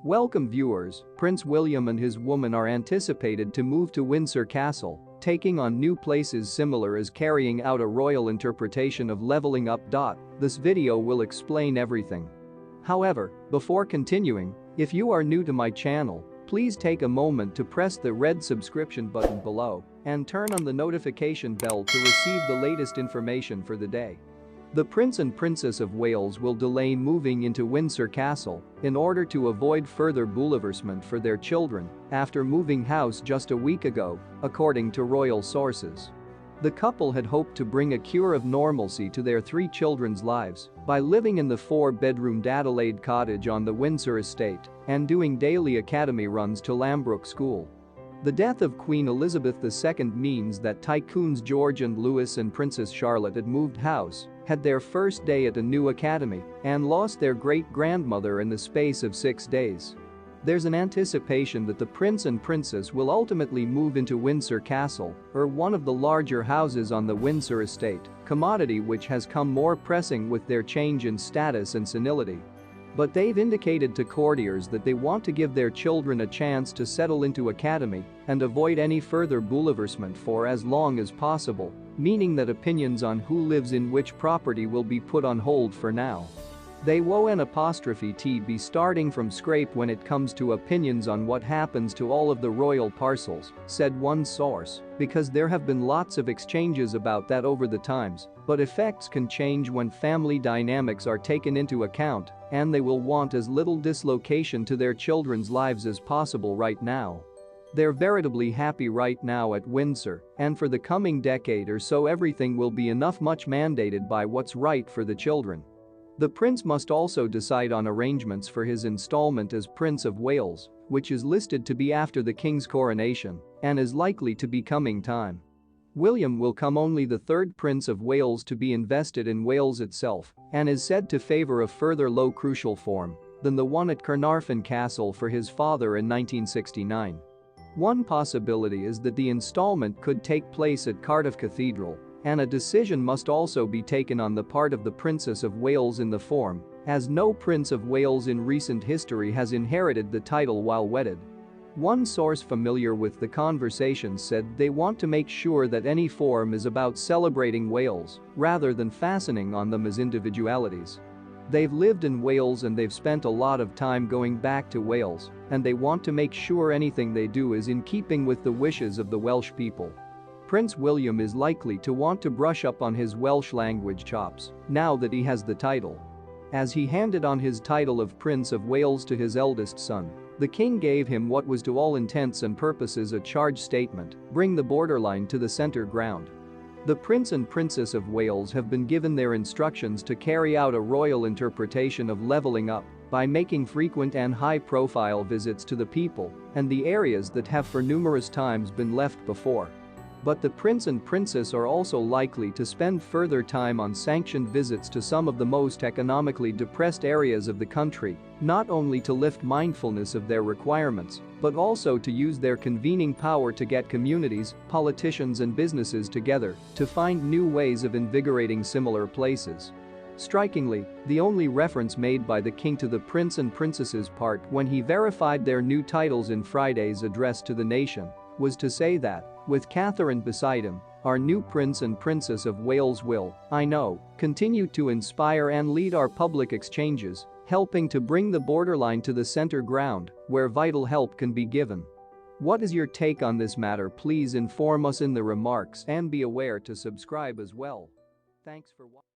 Welcome viewers, Prince William and his woman are anticipated to move to Windsor Castle, taking on new places similar as carrying out a royal interpretation of leveling up. This video will explain everything. However, before continuing, if you are new to my channel, please take a moment to press the red subscription button below and turn on the notification bell to receive the latest information for the day. The Prince and Princess of Wales will delay moving into Windsor Castle in order to avoid further bouleversement for their children after moving house just a week ago, according to royal sources. The couple had hoped to bring a cure of normalcy to their three children's lives by living in the four-bedroomed Adelaide cottage on the Windsor estate and doing daily academy runs to Lambrook School. The death of Queen Elizabeth II means that tycoons George and Louis and Princess Charlotte had moved house, had their first day at a new academy, and lost their great-grandmother in the space of 6 days. There's an anticipation that the Prince and Princess will ultimately move into Windsor Castle, or one of the larger houses on the Windsor estate, commodity which has come more pressing with their change in status and senility. But they've indicated to courtiers that they want to give their children a chance to settle into academy and avoid any further bouleversement for as long as possible, meaning that opinions on who lives in which property will be put on hold for now. They won't be starting from scrape when it comes to opinions on what happens to all of the royal parcels, said one source, because there have been lots of exchanges about that over the times, but effects can change when family dynamics are taken into account, and they will want as little dislocation to their children's lives as possible right now. They're veritably happy right now at Windsor, and for the coming decade or so everything will be much mandated by what's right for the children. The prince must also decide on arrangements for his installment as Prince of Wales, which is listed to be after the king's coronation and is likely to be coming time. William will come only the third Prince of Wales to be invested in Wales itself and is said to favor a further low crucial form than the one at Carnarvon Castle for his father in 1969. One possibility is that the installment could take place at Cardiff Cathedral, and a decision must also be taken on the part of the Princess of Wales in the form, as no Prince of Wales in recent history has inherited the title while wedded. One source familiar with the conversation said they want to make sure that any form is about celebrating Wales rather than fastening on them as individualities. They've lived in Wales and they've spent a lot of time going back to Wales, and they want to make sure anything they do is in keeping with the wishes of the Welsh people. Prince William is likely to want to brush up on his Welsh language chops now that he has the title. As he handed on his title of Prince of Wales to his eldest son, the king gave him what was to all intents and purposes a charge statement: bring the borderline to the center ground. The Prince and Princess of Wales have been given their instructions to carry out a royal interpretation of leveling up by making frequent and high-profile visits to the people and the areas that have for numerous times been left before. But the Prince and Princess are also likely to spend further time on sanctioned visits to some of the most economically depressed areas of the country, not only to lift mindfulness of their requirements, but also to use their convening power to get communities, politicians and businesses together to find new ways of invigorating similar places. Strikingly, the only reference made by the king to the Prince and Princess's part when he verified their new titles in Friday's address to the nation was to say that, with Catherine beside him, our new Prince and Princess of Wales will, I know, continue to inspire and lead our public exchanges, helping to bring the borderline to the center ground, where vital help can be given. What is your take on this matter? Please inform us in the remarks and be aware to subscribe as well. Thanks for watching.